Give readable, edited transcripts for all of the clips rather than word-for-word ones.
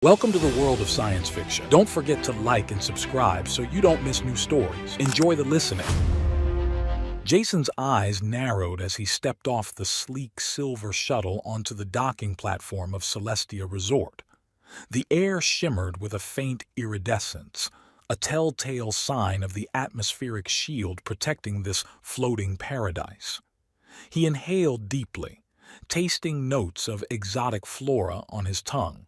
Welcome to the world of science fiction. Don't forget to like and subscribe so you don't miss new stories. Enjoy the listening. Jason's eyes narrowed as he stepped off the sleek silver shuttle onto the docking platform of Celestia Resort. The air shimmered with a faint iridescence, a telltale sign of the atmospheric shield protecting this floating paradise. He inhaled deeply, tasting notes of exotic flora on his tongue.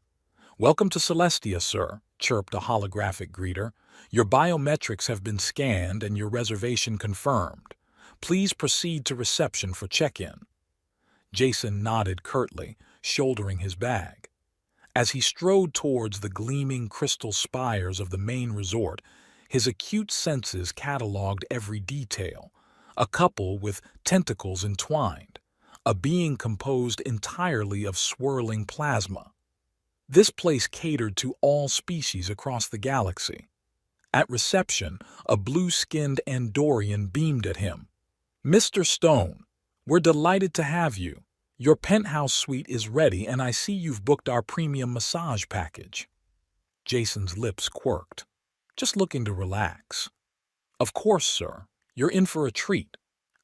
"Welcome to Celestia, sir," chirped a holographic greeter. "Your biometrics have been scanned and your reservation confirmed. Please proceed to reception for check-in." Jason nodded curtly, shouldering his bag. As he strode towards the gleaming crystal spires of the main resort, his acute senses cataloged every detail. A couple with tentacles entwined, a being composed entirely of swirling plasma. This place catered to all species across the galaxy. At reception, a blue-skinned Andorian beamed at him. "Mr. Stone, we're delighted to have you. Your penthouse suite is ready and I see you've booked our premium massage package." Jason's lips quirked. "Just looking to relax." "Of course, sir. You're in for a treat.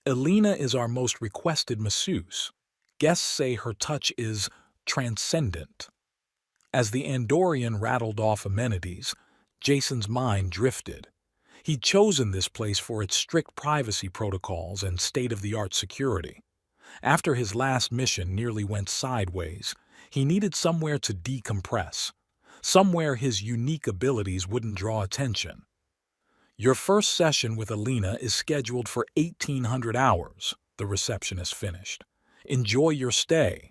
Elena is our most requested masseuse. Guests say her touch is transcendent." As the Andorian rattled off amenities, Jason's mind drifted. He'd chosen this place for its strict privacy protocols and state-of-the-art security. After his last mission nearly went sideways, he needed somewhere to decompress, somewhere his unique abilities wouldn't draw attention. "Your first session with Elena is scheduled for 1800 hours, the receptionist finished. "Enjoy your stay."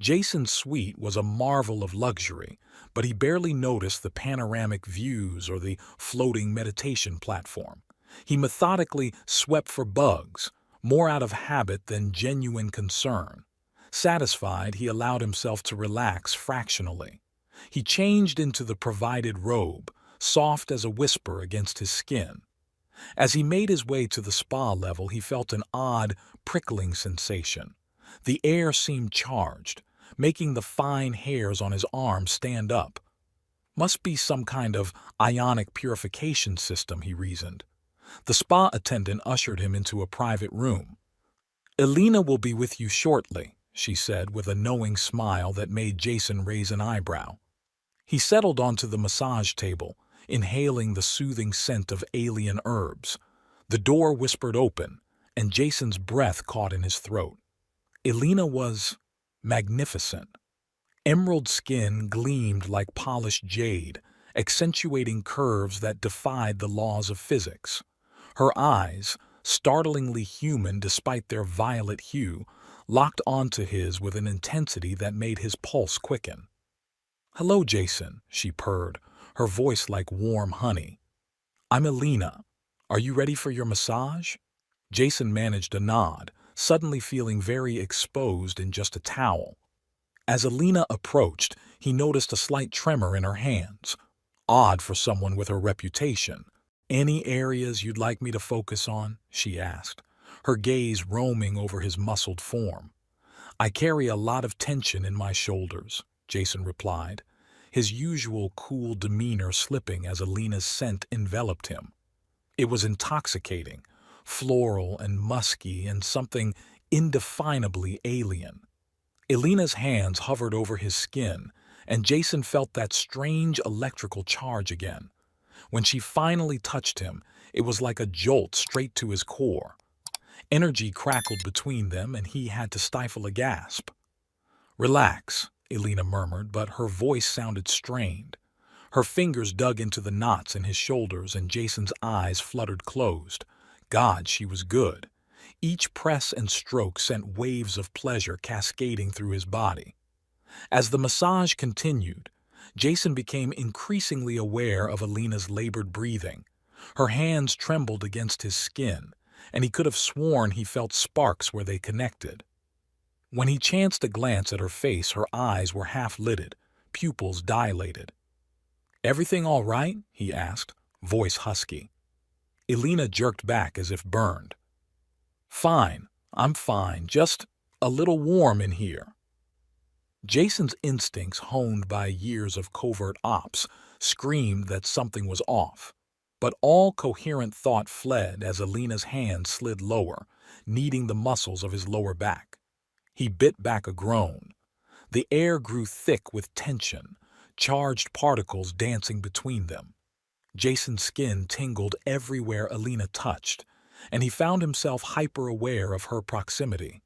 Jason's suite was a marvel of luxury, but he barely noticed the panoramic views or the floating meditation platform. He methodically swept for bugs, more out of habit than genuine concern. Satisfied, he allowed himself to relax fractionally. He changed into the provided robe, soft as a whisper against his skin. As he made his way to the spa level, he felt an odd, prickling sensation. The air seemed charged, making the fine hairs on his arm stand up. Must be some kind of ionic purification system, he reasoned. The spa attendant ushered him into a private room. "Elena will be with you shortly," she said with a knowing smile that made Jason raise an eyebrow. He settled onto the massage table, inhaling the soothing scent of alien herbs. The door whispered open, and Jason's breath caught in his throat. Elena was magnificent. Emerald skin gleamed like polished jade, accentuating curves that defied the laws of physics. Her eyes, startlingly human despite their violet hue, locked onto his with an intensity that made his pulse quicken. "Hello, Jason," she purred, her voice like warm honey. "I'm Elena. Are you ready for your massage?" Jason managed a nod, suddenly feeling very exposed in just a towel. As Elena approached, he noticed a slight tremor in her hands. Odd for someone with her reputation. "Any areas you'd like me to focus on?" she asked, her gaze roaming over his muscled form. "I carry a lot of tension in my shoulders," Jason replied, his usual cool demeanor slipping as Elena's scent enveloped him. It was intoxicating, floral and musky and something indefinably alien. Elena's hands hovered over his skin, and Jason felt that strange electrical charge again. When she finally touched him, it was like a jolt straight to his core. Energy crackled between them, and he had to stifle a gasp. "Relax," Elena murmured, but her voice sounded strained. Her fingers dug into the knots in his shoulders, and Jason's eyes fluttered closed. God, she was good. Each press and stroke sent waves of pleasure cascading through his body. As the massage continued, Jason became increasingly aware of Elena's labored breathing. Her hands trembled against his skin, and he could have sworn he felt sparks where they connected. When he chanced a glance at her face, her eyes were half-lidded, pupils dilated. "Everything all right?" he asked, voice husky. Elena jerked back as if burned. "Fine, I'm fine, just a little warm in here." Jason's instincts, honed by years of covert ops, screamed that something was off. But all coherent thought fled as Alina's hand slid lower, kneading the muscles of his lower back. He bit back a groan. The air grew thick with tension, charged particles dancing between them. Jason's skin tingled everywhere Alina touched, and he found himself hyper-aware of her proximity.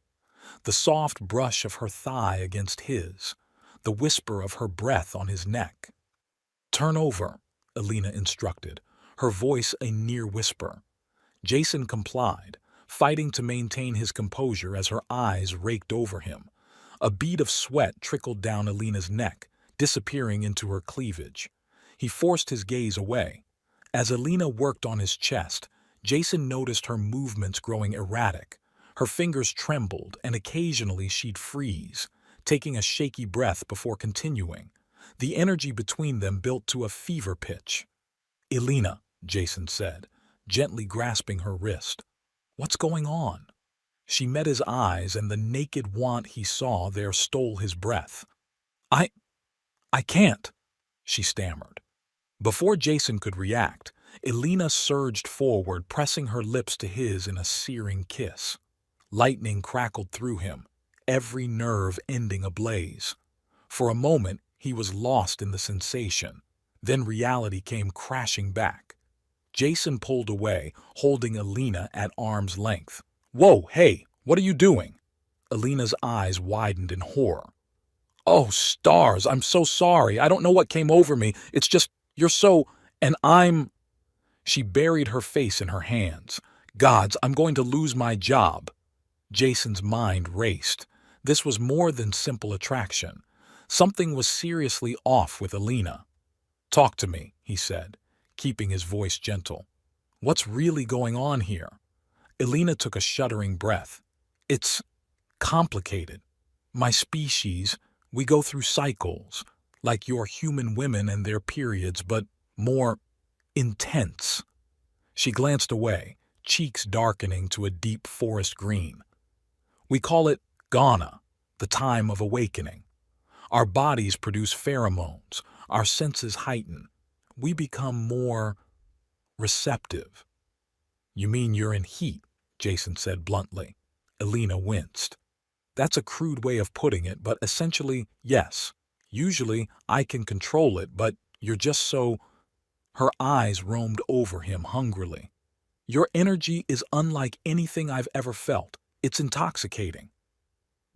The soft brush of her thigh against his, the whisper of her breath on his neck. "Turn over," Alina instructed, her voice a near whisper. Jason complied, fighting to maintain his composure as her eyes raked over him. A bead of sweat trickled down Alina's neck, disappearing into her cleavage. He forced his gaze away. As Alina worked on his chest, Jason noticed her movements growing erratic. Her fingers trembled, and occasionally she'd freeze, taking a shaky breath before continuing. The energy between them built to a fever pitch. "Alina," Jason said, gently grasping her wrist. "What's going on?" She met his eyes, and the naked want he saw there stole his breath. I can't," she stammered. Before Jason could react, Alina surged forward, pressing her lips to his in a searing kiss. Lightning crackled through him, every nerve ending ablaze. For a moment, he was lost in the sensation. Then reality came crashing back. Jason pulled away, holding Alina at arm's length. "Whoa, hey, what are you doing?" Alina's eyes widened in horror. "Oh, stars, I'm so sorry. I don't know what came over me. It's just, you're so, and I'm—" She buried her face in her hands. "Gods, I'm going to lose my job." Jason's mind raced. This was more than simple attraction. Something was seriously off with Alina. "Talk to me," he said, keeping his voice gentle. "What's really going on here?" Alina took a shuddering breath. "It's complicated. My species, we go through cycles, like your human women and their periods, but more intense." She glanced away, cheeks darkening to a deep forest green. "We call it Ghana, the time of awakening. Our bodies produce pheromones, our senses heighten. We become more receptive." "You mean you're in heat?" Jason said bluntly. Alina winced. "That's a crude way of putting it, but essentially, yes. Usually, I can control it, but you're just so—" Her eyes roamed over him hungrily. "Your energy is unlike anything I've ever felt. It's intoxicating."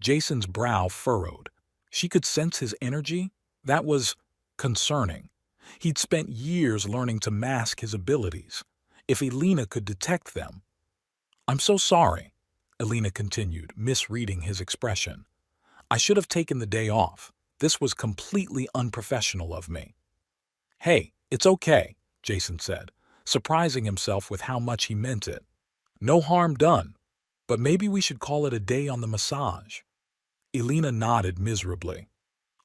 Jason's brow furrowed. She could sense his energy? That was concerning. He'd spent years learning to mask his abilities. If Alina could detect them— "I'm so sorry," Alina continued, misreading his expression. "I should have taken the day off. This was completely unprofessional of me." "Hey, it's okay," Jason said, surprising himself with how much he meant it. "No harm done. But maybe we should call it a day on the massage." Alina nodded miserably.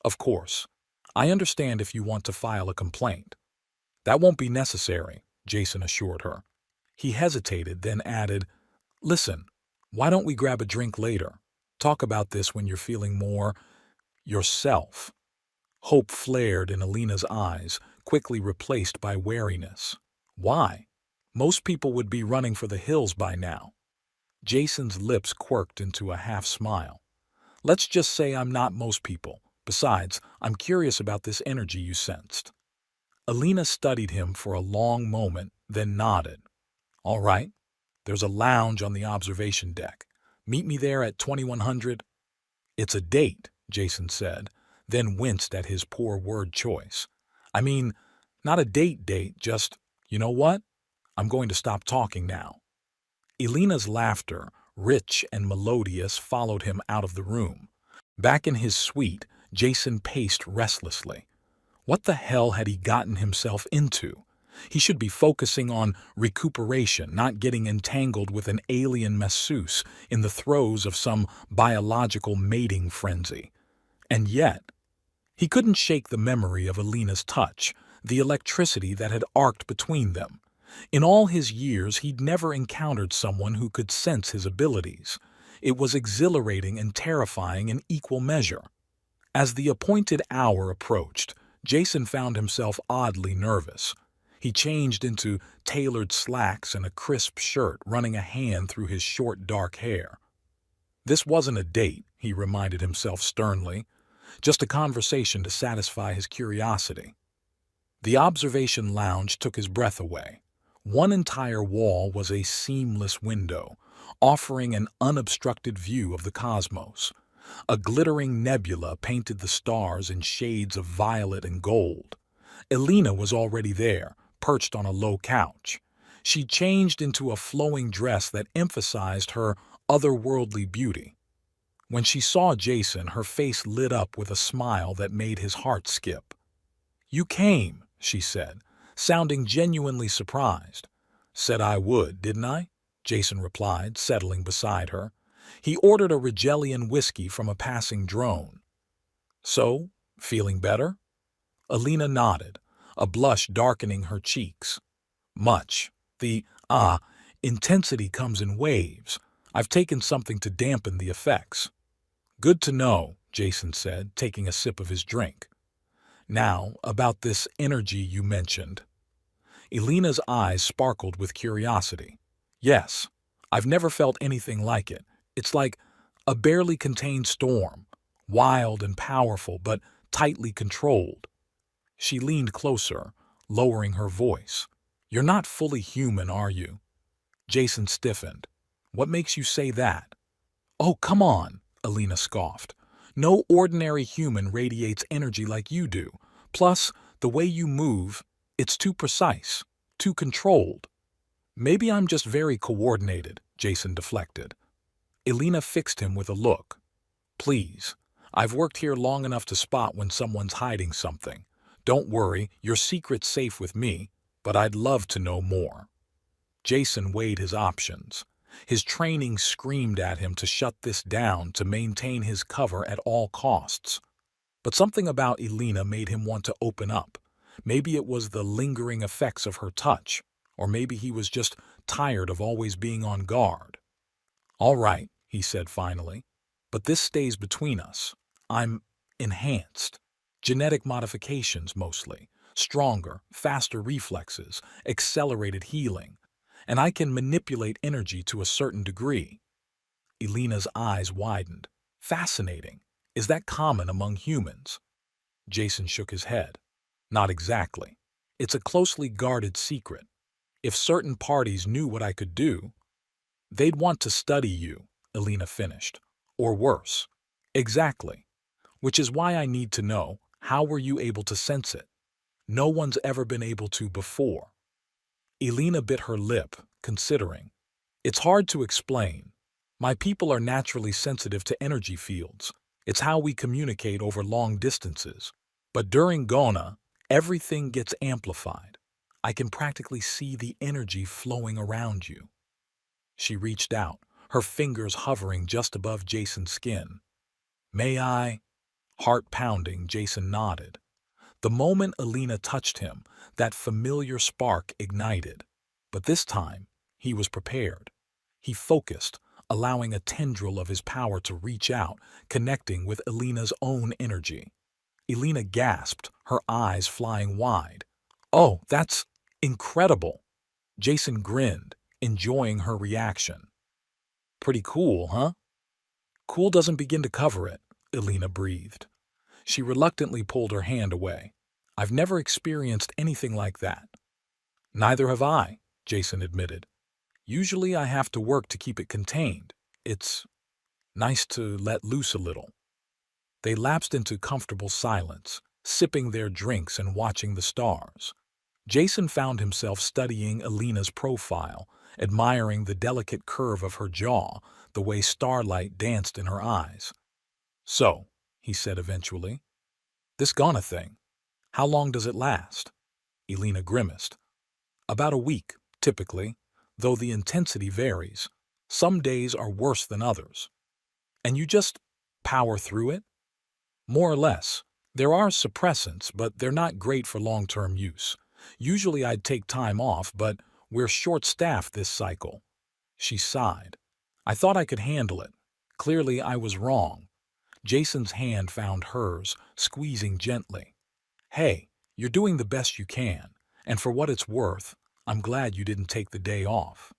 "Of course. I understand if you want to file a complaint." "That won't be necessary," Jason assured her. He hesitated, then added, "Listen, why don't we grab a drink later? Talk about this when you're feeling more yourself." Hope flared in Alina's eyes, quickly replaced by wariness. "Why? Most people would be running for the hills by now." Jason's lips quirked into a half-smile. "Let's just say I'm not most people. Besides, I'm curious about this energy you sensed." Alina studied him for a long moment, then nodded. "All right. There's a lounge on the observation deck. Meet me there at 2100. "It's a date," Jason said, then winced at his poor word choice. "I mean, not a date, just, you know what? I'm going to stop talking now." Alina's laughter, rich and melodious, followed him out of the room. Back in his suite, Jason paced restlessly. What the hell had he gotten himself into? He should be focusing on recuperation, not getting entangled with an alien masseuse in the throes of some biological mating frenzy. And yet, he couldn't shake the memory of Alina's touch, the electricity that had arced between them. In all his years, he'd never encountered someone who could sense his abilities. It was exhilarating and terrifying in equal measure. As the appointed hour approached, Jason found himself oddly nervous. He changed into tailored slacks and a crisp shirt, running a hand through his short dark hair. This wasn't a date, he reminded himself sternly, just a conversation to satisfy his curiosity. The observation lounge took his breath away. One entire wall was a seamless window, offering an unobstructed view of the cosmos. A glittering nebula painted the stars in shades of violet and gold. Elena was already there, perched on a low couch. She changed into a flowing dress that emphasized her otherworldly beauty. When she saw Jason, her face lit up with a smile that made his heart skip. "You came," she said, sounding genuinely surprised. "Said I would, didn't I?" Jason replied, settling beside her. He ordered a Rigellian whiskey from a passing drone. "So, feeling better?" Elena nodded, a blush darkening her cheeks. "Much. The, intensity comes in waves. I've taken something to dampen the effects." "Good to know," Jason said, taking a sip of his drink. "Now, about this energy you mentioned." Elena's eyes sparkled with curiosity. "Yes, I've never felt anything like it. It's like a barely contained storm, wild and powerful, but tightly controlled." She leaned closer, lowering her voice. "You're not fully human, are you?" Jason stiffened. "What makes you say that?" "Oh, come on," Elena scoffed. "No ordinary human radiates energy like you do. Plus, the way you move, it's too precise, too controlled." "Maybe I'm just very coordinated," Jason deflected. Elena fixed him with a look. "Please, I've worked here long enough to spot when someone's hiding something. Don't worry, your secret's safe with me, but I'd love to know more." Jason weighed his options. His training screamed at him to shut this down, to maintain his cover at all costs. But something about Elena made him want to open up. Maybe it was the lingering effects of her touch, or maybe he was just tired of always being on guard. "All right," he said finally, "but this stays between us. I'm enhanced. Genetic modifications mostly. Stronger, faster reflexes, accelerated healing. And I can manipulate energy to a certain degree." Elena's eyes widened. "Fascinating. Is that common among humans?" Jason shook his head. "Not exactly. It's a closely guarded secret. If certain parties knew what I could do, they'd want to study you," Elena finished. "Or worse." "Exactly. Which is why I need to know, how were you able to sense it? No one's ever been able to before." Elena bit her lip, considering. "It's hard to explain. My people are naturally sensitive to energy fields. It's how we communicate over long distances. But during Gona, everything gets amplified. I can practically see the energy flowing around you." She reached out, her fingers hovering just above Jason's skin. "May I?" Heart pounding, Jason nodded. The moment Elena touched him, that familiar spark ignited. But this time, he was prepared. He focused, allowing a tendril of his power to reach out, connecting with Elena's own energy. Elena gasped, her eyes flying wide. "Oh, that's incredible!" Jason grinned, enjoying her reaction. "Pretty cool, huh?" "Cool doesn't begin to cover it," Elena breathed. She reluctantly pulled her hand away. "I've never experienced anything like that." "Neither have I," Jason admitted. "Usually I have to work to keep it contained. It's nice to let loose a little." They lapsed into comfortable silence, sipping their drinks and watching the stars. Jason found himself studying Elena's profile, admiring the delicate curve of her jaw, the way starlight danced in her eyes. "So," he said eventually, "this Ghana thing, how long does it last?" Elena grimaced. "About a week, typically, though the intensity varies. Some days are worse than others." "And you just power through it?" "More or less. There are suppressants, but they're not great for long-term use. Usually I'd take time off, but we're short-staffed this cycle." She sighed. "I thought I could handle it. Clearly I was wrong." Jason's hand found hers, squeezing gently. Hey, you're doing the best you can, and for what it's worth, I'm glad you didn't take the day off.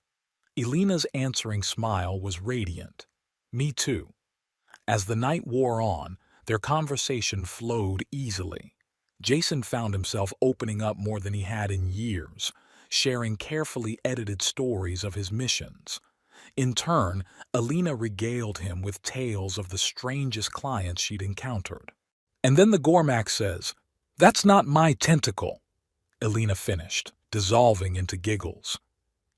Elena's answering smile was radiant. Me too. As the night wore on, their conversation flowed easily. Jason found himself opening up more than he had in years, sharing carefully edited stories of his missions. In turn, Elena regaled him with tales of the strangest clients she'd encountered. And then the Gormak says, "That's not my tentacle," Elena finished, dissolving into giggles.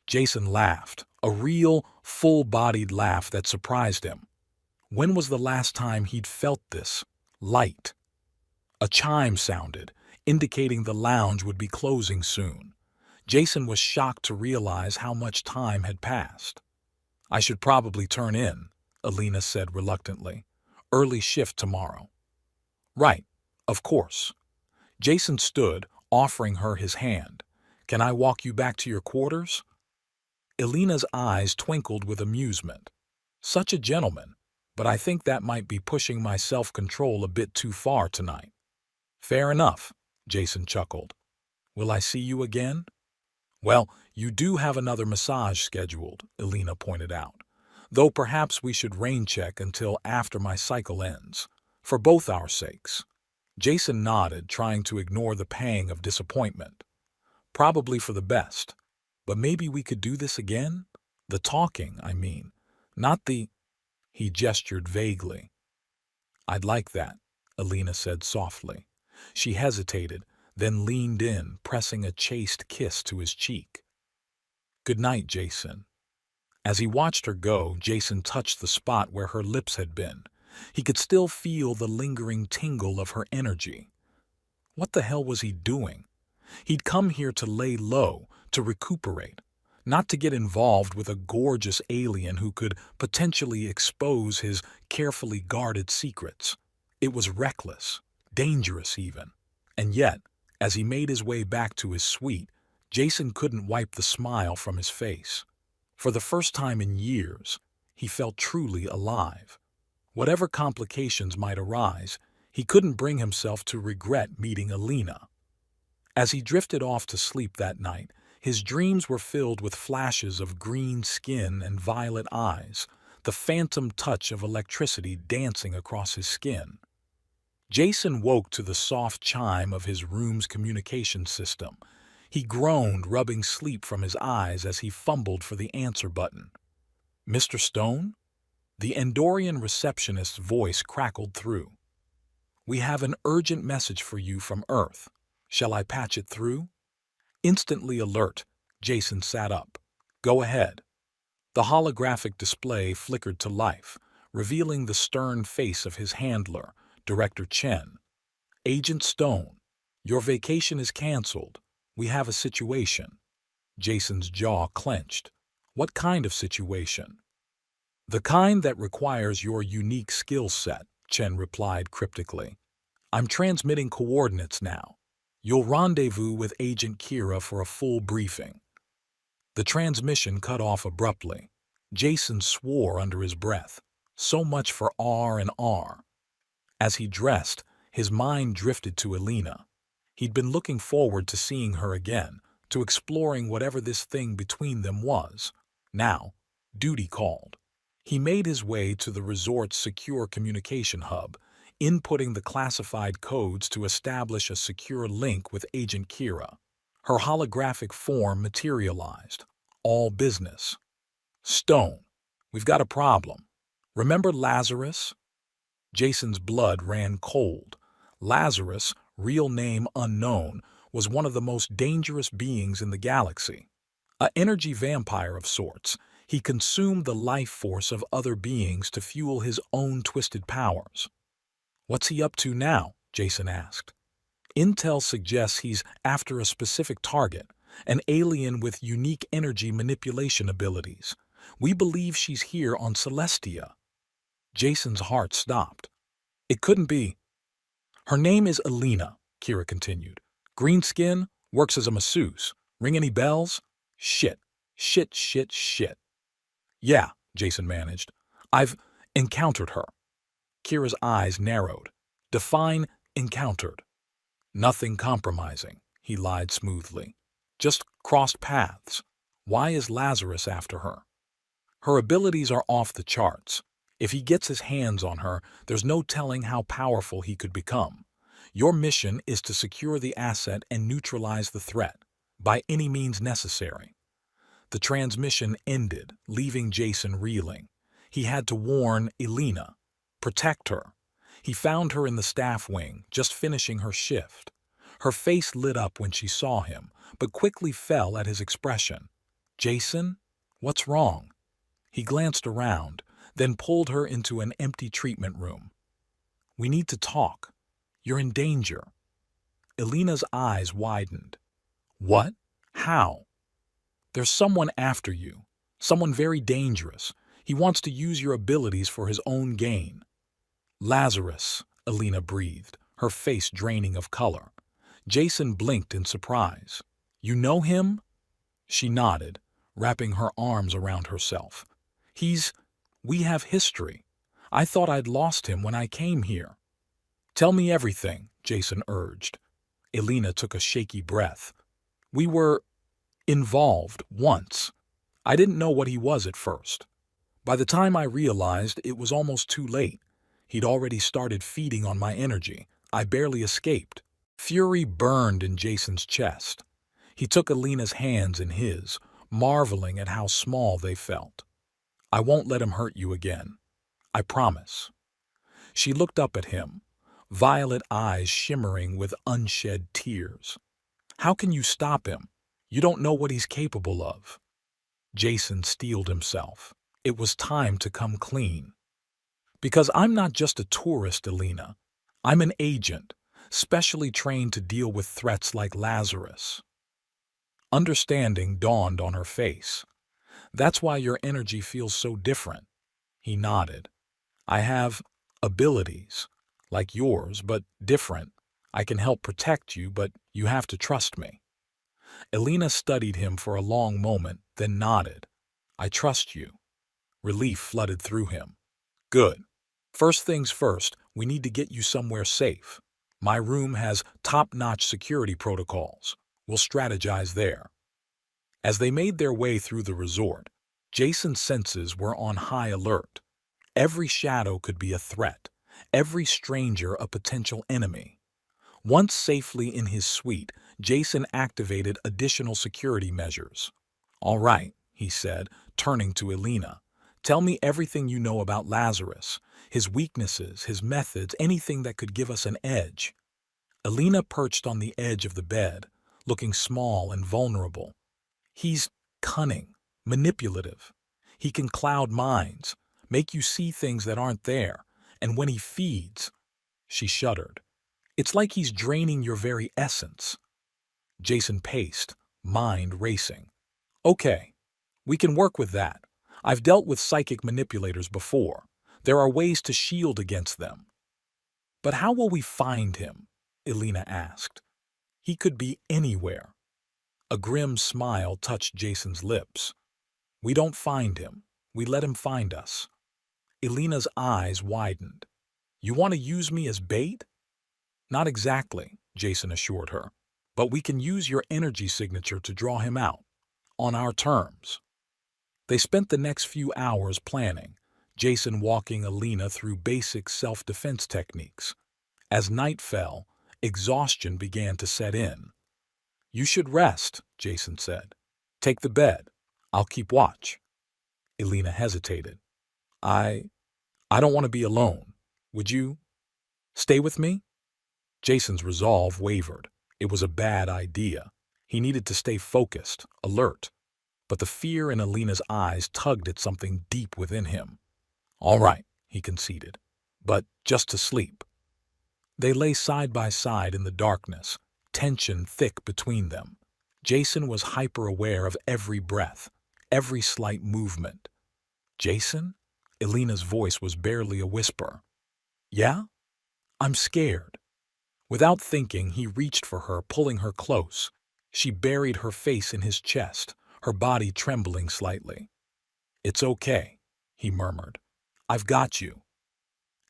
Jason laughed, a real, full-bodied laugh that surprised him. When was the last time he'd felt this light? A chime sounded, indicating the lounge would be closing soon. Jason was shocked to realize how much time had passed. "I should probably turn in," Elena said reluctantly. "Early shift tomorrow." "Right, of course." Jason stood, offering her his hand. "Can I walk you back to your quarters?" Elena's eyes twinkled with amusement. "Such a gentleman, but I think that might be pushing my self-control a bit too far tonight." "Fair enough," Jason chuckled. "Will I see you again?" "Well, you do have another massage scheduled," Elena pointed out. "Though perhaps we should rain check until after my cycle ends, for both our sakes." Jason nodded, trying to ignore the pang of disappointment. "Probably for the best. But maybe we could do this again? The talking, I mean. Not the—" He gestured vaguely. "I'd like that," Elena said softly. She hesitated, then leaned in, pressing a chaste kiss to his cheek. "Good night, Jason." As he watched her go, Jason touched the spot where her lips had been. He could still feel the lingering tingle of her energy. What the hell was he doing? He'd come here to lay low, to recuperate, not to get involved with a gorgeous alien who could potentially expose his carefully guarded secrets. It was reckless, dangerous even. And yet, as he made his way back to his suite, Jason couldn't wipe the smile from his face. For the first time in years, he felt truly alive. Whatever complications might arise, he couldn't bring himself to regret meeting Elena. As he drifted off to sleep that night, his dreams were filled with flashes of green skin and violet eyes, the phantom touch of electricity dancing across his skin. Jason woke to the soft chime of his room's communication system. He groaned, rubbing sleep from his eyes as he fumbled for the answer button. "Mr. Stone?" The Endorian receptionist's voice crackled through. "We have an urgent message for you from Earth. Shall I patch it through?" Instantly alert, Jason sat up. "Go ahead." The holographic display flickered to life, revealing the stern face of his handler, Director Chen. "Agent Stone, your vacation is canceled. We have a situation." Jason's jaw clenched. "What kind of situation?" "The kind that requires your unique skill set," Chen replied cryptically. "I'm transmitting coordinates now. You'll rendezvous with Agent Kira for a full briefing." The transmission cut off abruptly. Jason swore under his breath. So much for R&R. As he dressed, his mind drifted to Elena. He'd been looking forward to seeing her again, to exploring whatever this thing between them was. Now, duty called. He made his way to the resort's secure communication hub, inputting the classified codes to establish a secure link with Agent Kira. Her holographic form materialized. All business. "Stone, we've got a problem. Remember Lazarus?" Jason's blood ran cold. Lazarus, real name unknown, was one of the most dangerous beings in the galaxy. An energy vampire of sorts, he consumed the life force of other beings to fuel his own twisted powers. "What's he up to now?" Jason asked. "Intel suggests he's after a specific target, an alien with unique energy manipulation abilities. We believe she's here on Celestia." Jason's heart stopped. It couldn't be. "Her name is Elena," Kira continued. "Green skin, works as a masseuse. Ring any bells?" Shit. "Yeah," Jason managed. "I've encountered her." Kira's eyes narrowed. Define encountered. Nothing compromising, he lied smoothly. Just crossed paths. Why is Lazarus after her? Her abilities are off the charts. If he gets his hands on her, there's no telling how powerful he could become. Your mission is to secure the asset and neutralize the threat, by any means necessary. The transmission ended, leaving Jason reeling. He had to warn Elena. Protect her. He found her in the staff wing, just finishing her shift. Her face lit up when she saw him, but quickly fell at his expression. Jason? What's wrong? He glanced around, then pulled her into an empty treatment room. We need to talk. You're in danger. Elena's eyes widened. What? How? There's someone after you. Someone very dangerous. He wants to use your abilities for his own gain. Lazarus, Elena breathed, her face draining of color. Jason blinked in surprise. You know him? She nodded, wrapping her arms around herself. We have history. I thought I'd lost him when I came here. Tell me everything, Jason urged. Elena took a shaky breath. We were involved once. I didn't know what he was at first. By the time I realized, it was almost too late. He'd already started feeding on my energy. I barely escaped. Fury burned in Jason's chest. He took Elena's hands in his, marveling at how small they felt. I won't let him hurt you again. I promise. She looked up at him, violet eyes shimmering with unshed tears. How can you stop him? You don't know what he's capable of. Jason steeled himself. It was time to come clean. Because I'm not just a tourist, Elena. I'm an agent, specially trained to deal with threats like Lazarus. Understanding dawned on her face. That's why your energy feels so different. He nodded. I have abilities, like yours, but different. I can help protect you, but you have to trust me. Elena studied him for a long moment, then nodded. I trust you. Relief flooded through him. Good. First things first, we need to get you somewhere safe. My room has top-notch security protocols. We'll strategize there. As they made their way through the resort, Jason's senses were on high alert. Every shadow could be a threat, every stranger a potential enemy. Once safely in his suite, Jason activated additional security measures. All right, he said, turning to Elena. Tell me everything you know about Lazarus, his weaknesses, his methods, anything that could give us an edge. Elena perched on the edge of the bed, looking small and vulnerable. He's cunning, manipulative. He can cloud minds, make you see things that aren't there, and when he feeds, she shuddered. It's like he's draining your very essence. Jason paced, mind racing. Okay, we can work with that. I've dealt with psychic manipulators before. There are ways to shield against them. But how will we find him? Elena asked. He could be anywhere. A grim smile touched Jason's lips. We don't find him. We let him find us. Elena's eyes widened. You want to use me as bait? Not exactly, Jason assured her. But we can use your energy signature to draw him out. On our terms. They spent the next few hours planning, Jason walking Elena through basic self-defense techniques. As night fell, exhaustion began to set in. You should rest, Jason said. Take the bed. I'll keep watch. Elena hesitated. I don't want to be alone. Would you stay with me? Jason's resolve wavered. It was a bad idea. He needed to stay focused, alert. But the fear in Elena's eyes tugged at something deep within him. All right, he conceded, but just to sleep. They lay side by side in the darkness, tension thick between them. Jason was hyper-aware of every breath, every slight movement. Jason? Elena's voice was barely a whisper. Yeah? I'm scared. Without thinking, he reached for her, pulling her close. She buried her face in his chest, her body trembling slightly. It's okay, he murmured. I've got you.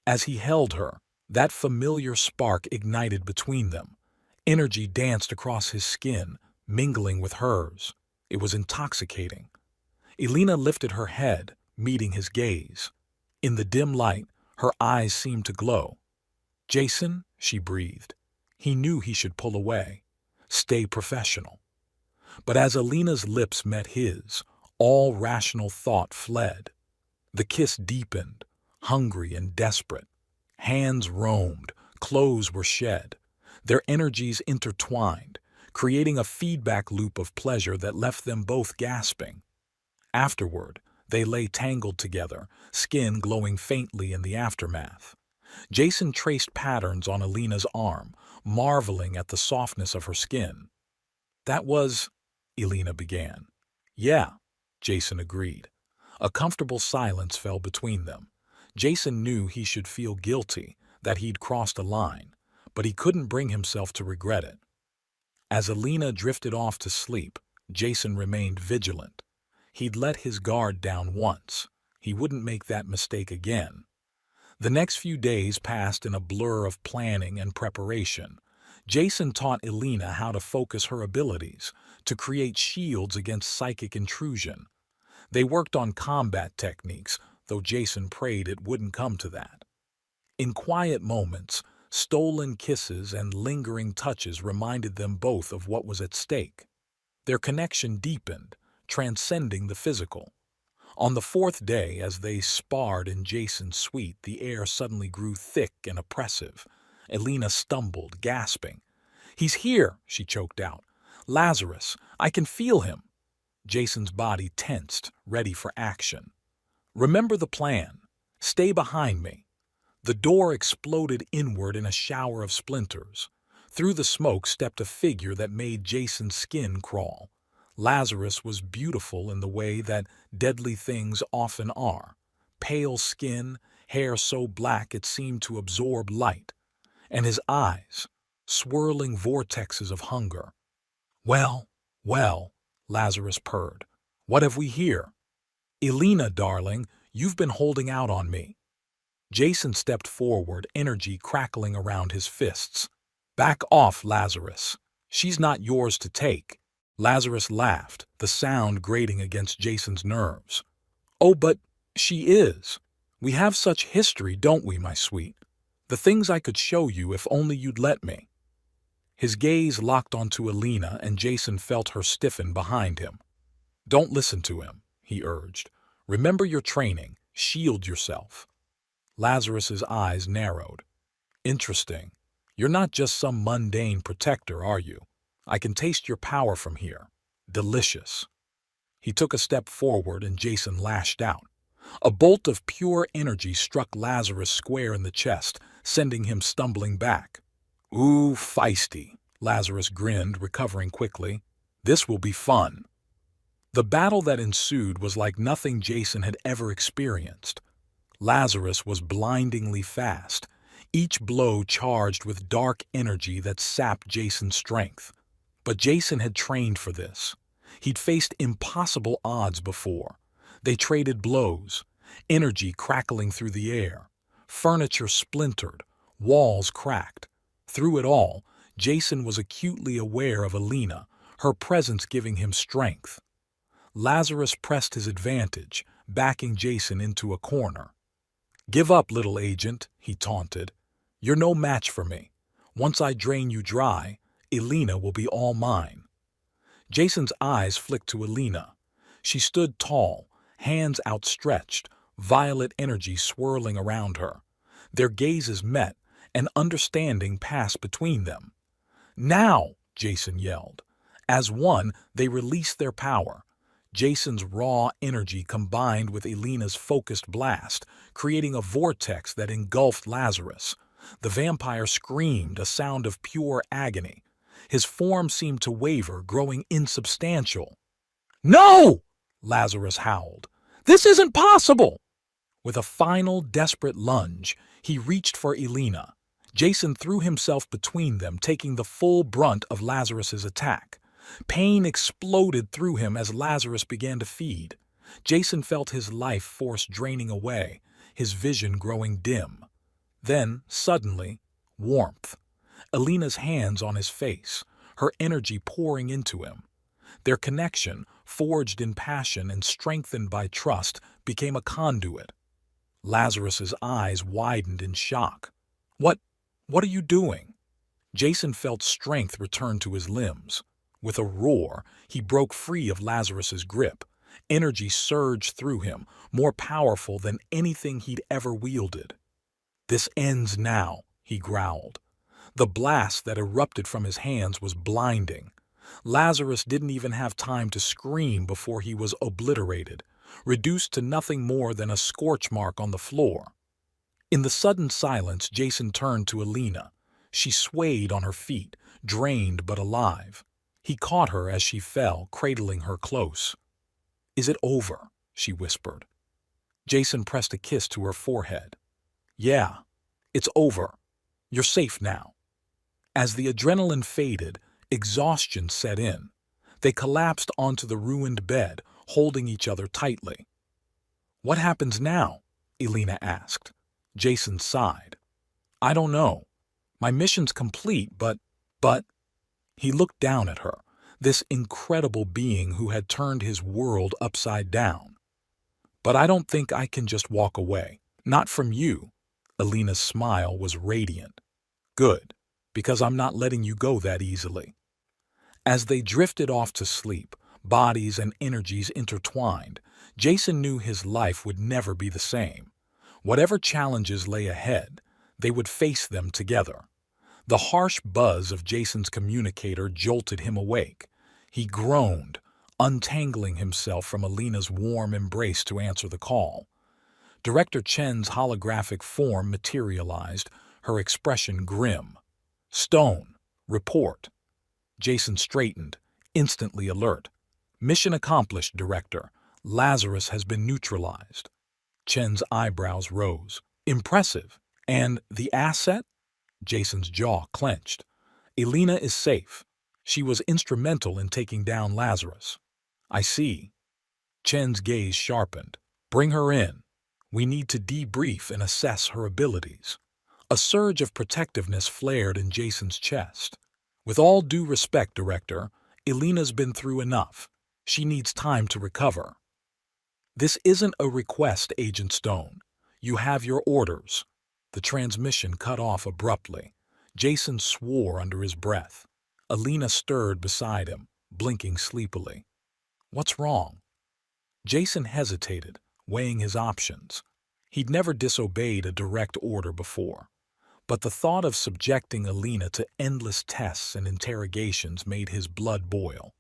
As he held her, that familiar spark ignited between them. Energy danced across his skin, mingling with hers. It was intoxicating. Elena lifted her head, meeting his gaze. In the dim light, her eyes seemed to glow. "Jason," she breathed. He knew he should pull away. Stay professional. But as Elena's lips met his, all rational thought fled. The kiss deepened, hungry and desperate. Hands roamed, clothes were shed. Their energies intertwined, creating a feedback loop of pleasure that left them both gasping. Afterward, they lay tangled together, skin glowing faintly in the aftermath. Jason traced patterns on Elena's arm, marveling at the softness of her skin. "That was—" Elena began. "Yeah," Jason agreed. A comfortable silence fell between them. Jason knew he should feel guilty, that he'd crossed a line, but he couldn't bring himself to regret it. As Elena drifted off to sleep, Jason remained vigilant. He'd let his guard down once. He wouldn't make that mistake again. The next few days passed in a blur of planning and preparation. Jason taught Elena how to focus her abilities, to create shields against psychic intrusion. They worked on combat techniques, though Jason prayed it wouldn't come to that. In quiet moments, stolen kisses and lingering touches reminded them both of what was at stake. Their connection deepened, transcending the physical. On the fourth day, as they sparred in Jason's suite, the air suddenly grew thick and oppressive. Elena stumbled, gasping. "He's here," she choked out. "Lazarus, I can feel him." Jason's body tensed, ready for action. "Remember the plan. Stay behind me." The door exploded inward in a shower of splinters. Through the smoke stepped a figure that made Jason's skin crawl. Lazarus was beautiful in the way that deadly things often are. Pale skin, hair so black it seemed to absorb light, and his eyes, swirling vortexes of hunger. "Well, well," Lazarus purred. "What have we here?" "Elena, darling, you've been holding out on me." Jason stepped forward, energy crackling around his fists. "Back off, Lazarus. She's not yours to take." Lazarus laughed, the sound grating against Jason's nerves. "Oh, but she is. We have such history, don't we, my sweet? The things I could show you if only you'd let me." His gaze locked onto Elena, and Jason felt her stiffen behind him. "Don't listen to him," he urged. "Remember your training. Shield yourself." Lazarus's eyes narrowed. "Interesting. You're not just some mundane protector, are you? I can taste your power from here. Delicious." He took a step forward, and Jason lashed out. A bolt of pure energy struck Lazarus square in the chest, sending him stumbling back. "Ooh, feisty," Lazarus grinned, recovering quickly. "This will be fun." The battle that ensued was like nothing Jason had ever experienced. Lazarus was blindingly fast, each blow charged with dark energy that sapped Jason's strength. But Jason had trained for this. He'd faced impossible odds before. They traded blows, energy crackling through the air. Furniture splintered, walls cracked. Through it all, Jason was acutely aware of Elena, her presence giving him strength. Lazarus pressed his advantage, backing Jason into a corner. "Give up, little agent," he taunted. "You're no match for me. Once I drain you dry, Elena will be all mine." Jason's eyes flicked to Elena. She stood tall, hands outstretched, violet energy swirling around her. Their gazes met, and understanding passed between them. "Now!" Jason yelled. As one, they released their power. Jason's raw energy combined with Elena's focused blast, creating a vortex that engulfed Lazarus. The vampire screamed, a sound of pure agony. His form seemed to waver, growing insubstantial. "No!" Lazarus howled. "This isn't possible!" With a final, desperate lunge, he reached for Elena. Jason threw himself between them, taking the full brunt of Lazarus's attack. Pain exploded through him as Lazarus began to feed. Jason felt his life force draining away, his vision growing dim. Then, suddenly, warmth. Alina's hands on his face, her energy pouring into him. Their connection, forged in passion and strengthened by trust, became a conduit. Lazarus's eyes widened in shock. What, what are you doing? Jason felt strength return to his limbs. With a roar, he broke free of Lazarus's grip. Energy surged through him, more powerful than anything he'd ever wielded. "This ends now," he growled. The blast that erupted from his hands was blinding. Lazarus didn't even have time to scream before he was obliterated, reduced to nothing more than a scorch mark on the floor. In the sudden silence, Jason turned to Alina. She swayed on her feet, drained but alive. He caught her as she fell, cradling her close. "Is it over?" she whispered. Jason pressed a kiss to her forehead. "Yeah, it's over. You're safe now." As the adrenaline faded, exhaustion set in. They collapsed onto the ruined bed, holding each other tightly. "What happens now?" Alina asked. Jason sighed. "I don't know. My mission's complete, but... He looked down at her, this incredible being who had turned his world upside down. "But I don't think I can just walk away. Not from you." Alina's smile was radiant. "Good, because I'm not letting you go that easily." As they drifted off to sleep, bodies and energies intertwined, Jason knew his life would never be the same. Whatever challenges lay ahead, they would face them together. The harsh buzz of Jason's communicator jolted him awake. He groaned, untangling himself from Alina's warm embrace to answer the call. Director Chen's holographic form materialized, her expression grim. "Stone, report." Jason straightened, instantly alert. "Mission accomplished, Director. Lazarus has been neutralized." Chen's eyebrows rose. "Impressive. And the asset?" Jason's jaw clenched. "Alina is safe. She was instrumental in taking down Lazarus." "I see." Chen's gaze sharpened. "Bring her in. We need to debrief and assess her abilities." A surge of protectiveness flared in Jason's chest. "With all due respect, Director, Alina's been through enough. She needs time to recover." "This isn't a request, Agent Stone. You have your orders." The transmission cut off abruptly. Jason swore under his breath. Alina stirred beside him, blinking sleepily. "What's wrong?" Jason hesitated, weighing his options. He'd never disobeyed a direct order before. But the thought of subjecting Alina to endless tests and interrogations made his blood boil.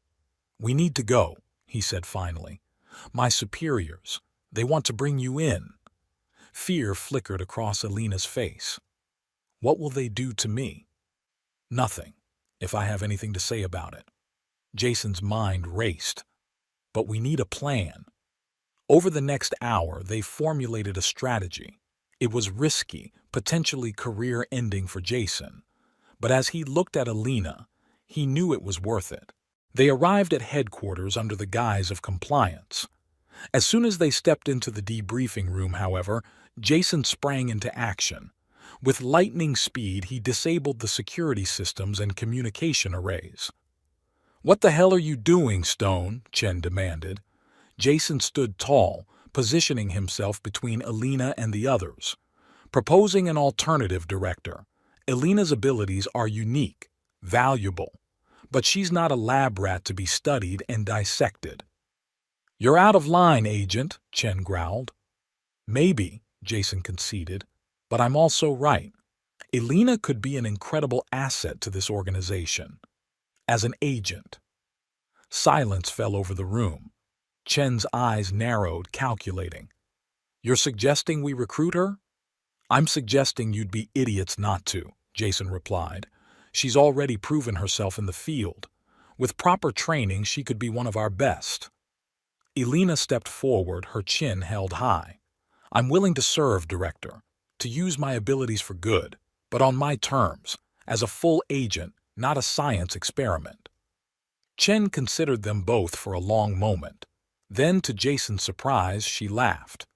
"We need to go," he said finally. "My superiors, they want to bring you in." Fear flickered across Alina's face. "What will they do to me?" "Nothing, if I have anything to say about it." Jason's mind raced. "But we need a plan." Over the next hour, they formulated a strategy. It was risky, potentially career-ending for Jason. But as he looked at Alina, he knew it was worth it. They arrived at headquarters under the guise of compliance. As soon as they stepped into the debriefing room, however, Jason sprang into action. With lightning speed, he disabled the security systems and communication arrays. "What the hell are you doing, Stone?" Chen demanded. Jason stood tall, positioning himself between Alina and the others. "Proposing an alternative, Director. Alina's abilities are unique, valuable, but she's not a lab rat to be studied and dissected." "You're out of line, Agent," Chen growled. "Maybe," Jason conceded, "but I'm also right. Alina could be an incredible asset to this organization. As an agent." Silence fell over the room. Chen's eyes narrowed, calculating. "You're suggesting we recruit her?" "I'm suggesting you'd be idiots not to," Jason replied. "She's already proven herself in the field. With proper training, she could be one of our best." Alina stepped forward, her chin held high. "I'm willing to serve, Director, to use my abilities for good, but on my terms, as a full agent, not a science experiment." Chen considered them both for a long moment. Then, to Jason's surprise, she laughed.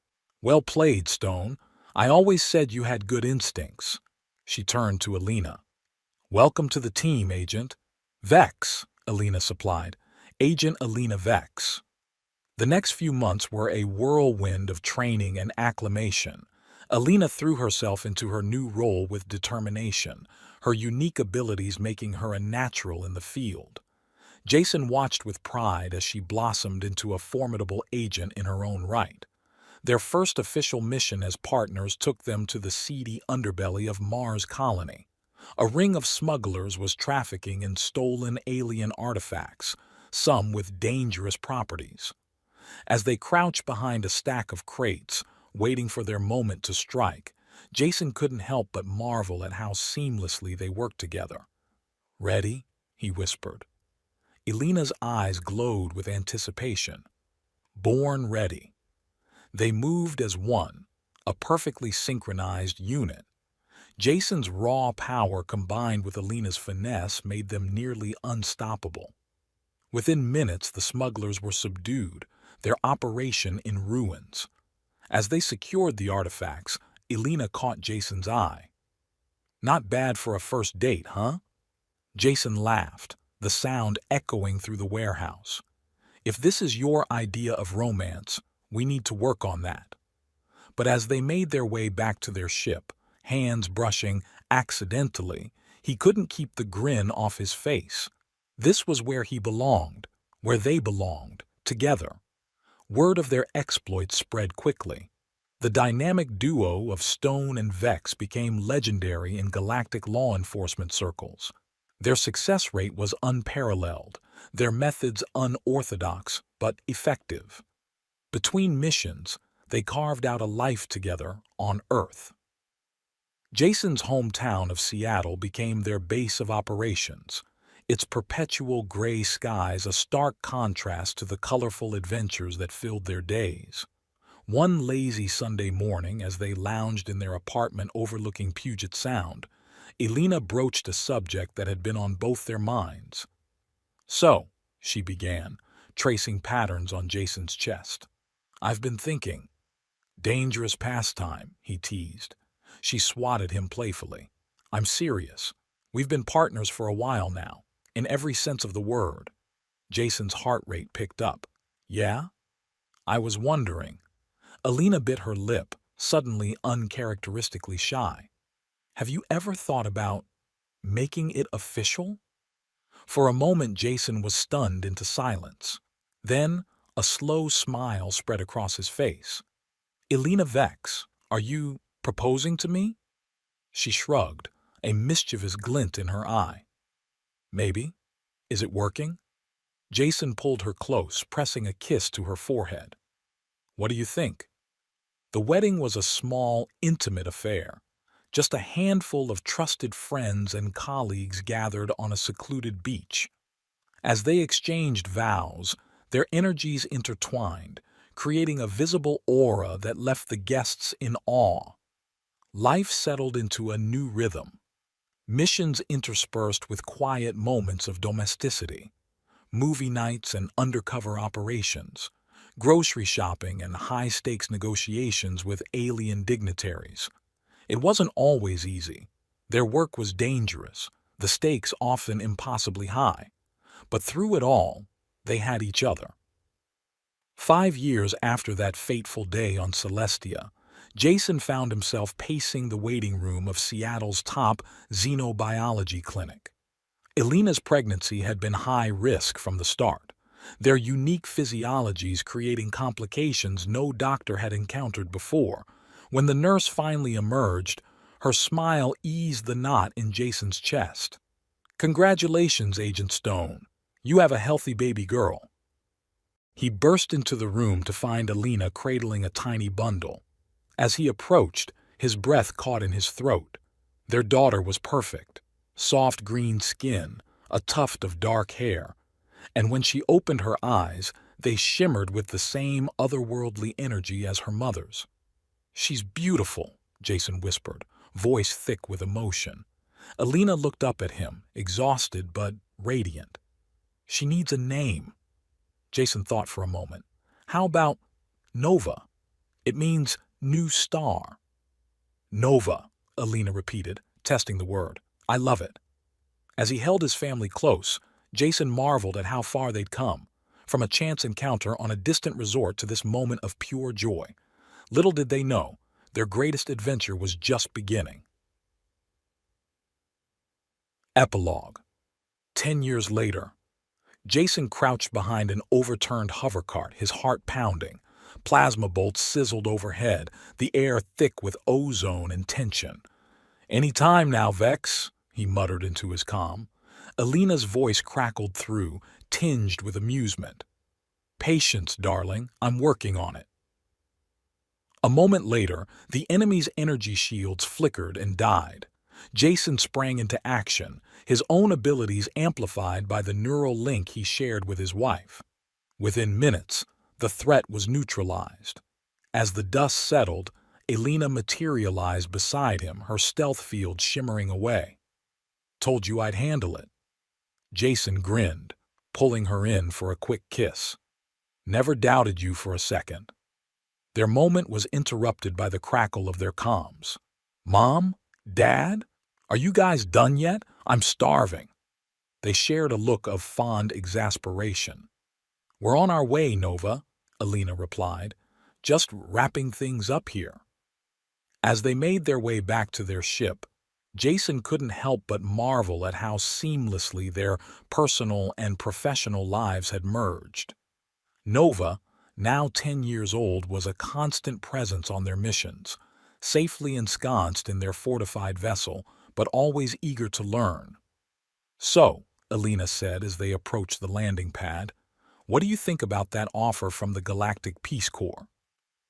"Well played, Stone. I always said you had good instincts. She turned to Alina. Welcome to the team, Agent. Vex, Alina supplied. Agent Alina Vex. The next few months were a whirlwind of training and acclimation. Alina threw herself into her new role with determination, her unique abilities making her a natural in the field. Jason watched with pride as she blossomed into a formidable agent in her own right. Their first official mission as partners took them to the seedy underbelly of Mars Colony. A ring of smugglers was trafficking in stolen alien artifacts, some with dangerous properties. As they crouched behind a stack of crates, waiting for their moment to strike, Jason couldn't help but marvel at how seamlessly they worked together. "Ready?" he whispered. Elena's eyes glowed with anticipation. Born ready. They moved as one, a perfectly synchronized unit. Jason's raw power combined with Elena's finesse made them nearly unstoppable. Within minutes, the smugglers were subdued, their operation in ruins. As they secured the artifacts, Elena caught Jason's eye. "Not bad for a first date, huh?" Jason laughed, the sound echoing through the warehouse. "If this is your idea of romance, we need to work on that." But as they made their way back to their ship, hands brushing accidentally, he couldn't keep the grin off his face. This was where he belonged, where they belonged, together. Word of their exploits spread quickly. The dynamic duo of Stone and Vex became legendary in galactic law enforcement circles. Their success rate was unparalleled, their methods unorthodox but effective. Between missions, they carved out a life together on Earth. Jason's hometown of Seattle became their base of operations, its perpetual gray skies a stark contrast to the colorful adventures that filled their days. One lazy Sunday morning, as they lounged in their apartment overlooking Puget Sound, Elena broached a subject that had been on both their minds. "So," she began, tracing patterns on Jason's chest, "I've been thinking." "Dangerous pastime," he teased. She swatted him playfully. "I'm serious. We've been partners for a while now, in every sense of the word." Jason's heart rate picked up. "Yeah? I was wondering." Elena bit her lip, suddenly uncharacteristically shy. "Have you ever thought about making it official?" For a moment Jason was stunned into silence. Then a slow smile spread across his face. "Elena Vex, are you proposing to me?" She shrugged, a mischievous glint in her eye. "Maybe. Is it working?" Jason pulled her close, pressing a kiss to her forehead. "What do you think?" The wedding was a small, intimate affair. Just a handful of trusted friends and colleagues gathered on a secluded beach. As they exchanged vows, their energies intertwined, creating a visible aura that left the guests in awe. Life settled into a new rhythm. Missions interspersed with quiet moments of domesticity. Movie nights and undercover operations. Grocery shopping and high-stakes negotiations with alien dignitaries. It wasn't always easy. Their work was dangerous, the stakes often impossibly high. But through it all, they had each other. 5 years after that fateful day on Celestia, Jason found himself pacing the waiting room of Seattle's top xenobiology clinic. Elena's pregnancy had been high risk from the start, their unique physiologies creating complications no doctor had encountered before. When the nurse finally emerged, her smile eased the knot in Jason's chest. "Congratulations, Agent Stone. You have a healthy baby girl." He burst into the room to find Elena cradling a tiny bundle. As he approached, his breath caught in his throat. Their daughter was perfect. Soft green skin, a tuft of dark hair. And when she opened her eyes, they shimmered with the same otherworldly energy as her mother's. "She's beautiful," Jason whispered, voice thick with emotion. Elena looked up at him, exhausted but radiant. "She needs a name." Jason thought for a moment. "How about Nova? It means new star." Nova, Alina repeated, testing the word. I love it. As he held his family close, Jason marveled at how far they'd come, from a chance encounter on a distant resort to this moment of pure joy. Little did they know, their greatest adventure was just beginning. Epilogue. 10 years later, Jason crouched behind an overturned hover cart, his heart pounding. Plasma bolts sizzled overhead, the air thick with ozone and tension. "Any time now, Vex," he muttered into his calm. Alina's voice crackled through, tinged with amusement. "Patience, darling, I'm working on it." A moment later, the enemy's energy shields flickered and died. Jason sprang into action, his own abilities amplified by the neural link he shared with his wife. Within minutes, the threat was neutralized. As the dust settled, Alina materialized beside him, her stealth field shimmering away. "Told you I'd handle it." Jason grinned, pulling her in for a quick kiss. "Never doubted you for a second." Their moment was interrupted by the crackle of their comms. "Mom? Dad? Are you guys done yet? I'm starving." They shared a look of fond exasperation. "We're on our way, Nova," Alina replied. "Just wrapping things up here." As they made their way back to their ship, Jason couldn't help but marvel at how seamlessly their personal and professional lives had merged. Nova, now 10 years old, was a constant presence on their missions, safely ensconced in their fortified vessel, but always eager to learn. "So," Alina said as they approached the landing pad, "what do you think about that offer from the Galactic Peace Corps?"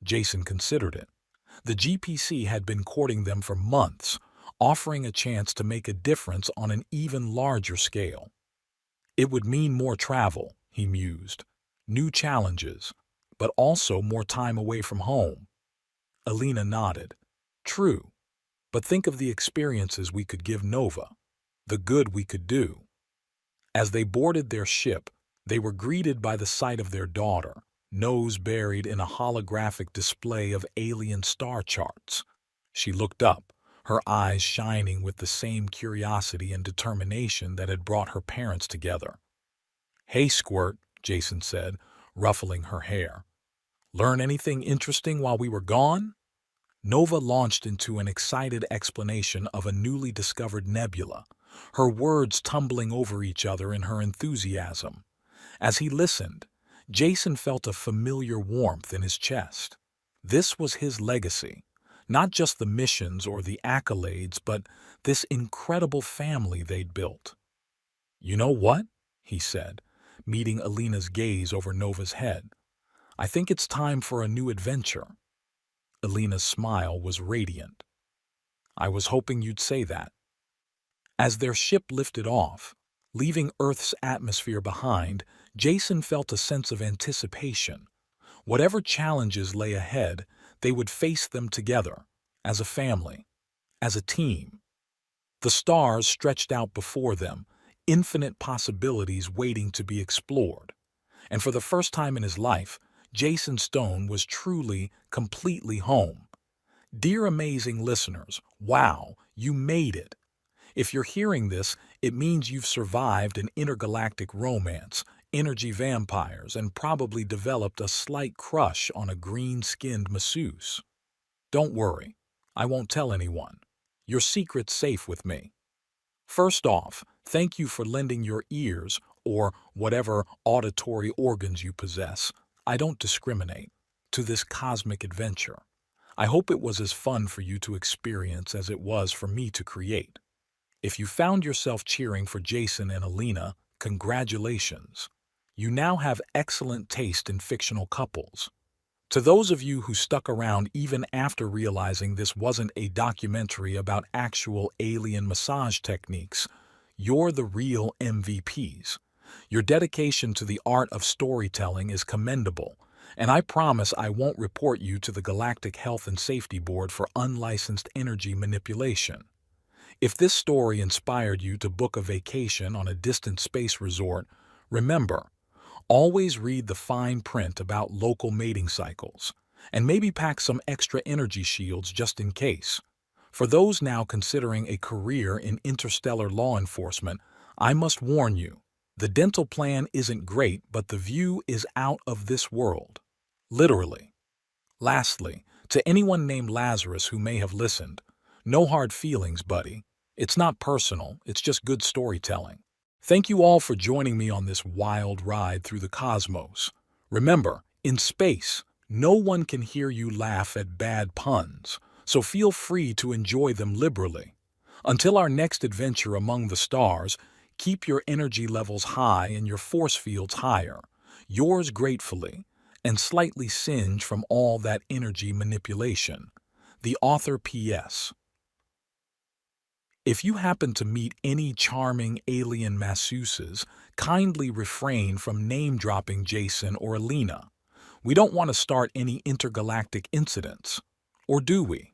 Jason considered it. The GPC had been courting them for months, offering a chance to make a difference on an even larger scale. It would mean more travel, he mused, new challenges, but also more time away from home. Alina nodded. "True, but think of the experiences we could give Nova, the good we could do." As they boarded their ship, they were greeted by the sight of their daughter, nose buried in a holographic display of alien star charts. She looked up, her eyes shining with the same curiosity and determination that had brought her parents together. "Hey, Squirt," Jason said, ruffling her hair. "Learn anything interesting while we were gone?" Nova launched into an excited explanation of a newly discovered nebula, her words tumbling over each other in her enthusiasm. As he listened, Jason felt a familiar warmth in his chest. This was his legacy, not just the missions or the accolades, but this incredible family they'd built. "You know what?" he said, meeting Alina's gaze over Nova's head. "I think it's time for a new adventure." Alina's smile was radiant. "I was hoping you'd say that." As their ship lifted off, leaving Earth's atmosphere behind, Jason felt a sense of anticipation. Whatever challenges lay ahead, they would face them together, as a family, as a team. The stars stretched out before them, infinite possibilities waiting to be explored. And for the first time in his life, Jason Stone was truly, completely home. Dear amazing listeners, wow, you made it. If you're hearing this, it means you've survived an intergalactic romance, energy vampires, and probably developed a slight crush on a green-skinned masseuse. Don't worry, I won't tell anyone. Your secret's safe with me. First off, thank you for lending your ears, or whatever auditory organs you possess, I don't discriminate, to this cosmic adventure. I hope it was as fun for you to experience as it was for me to create. If you found yourself cheering for Jason and Alina, congratulations. You now have excellent taste in fictional couples. To those of you who stuck around even after realizing this wasn't a documentary about actual alien massage techniques, you're the real MVPs. Your dedication to the art of storytelling is commendable, and I promise I won't report you to the Galactic Health and Safety Board for unlicensed energy manipulation. If this story inspired you to book a vacation on a distant space resort, remember, always read the fine print about local mating cycles, and maybe pack some extra energy shields just in case. For those now considering a career in interstellar law enforcement, I must warn you, the dental plan isn't great, but the view is out of this world. Literally. Lastly, to anyone named Lazarus who may have listened, no hard feelings, buddy. It's not personal, it's just good storytelling. Thank you all for joining me on this wild ride through the cosmos. Remember, in space, no one can hear you laugh at bad puns, so feel free to enjoy them liberally. Until our next adventure among the stars, keep your energy levels high and your force fields higher. Yours gratefully, and slightly singed from all that energy manipulation. The author P.S. If you happen to meet any charming alien masseuses, kindly refrain from name-dropping Jason or Alina. We don't want to start any intergalactic incidents. Or do we?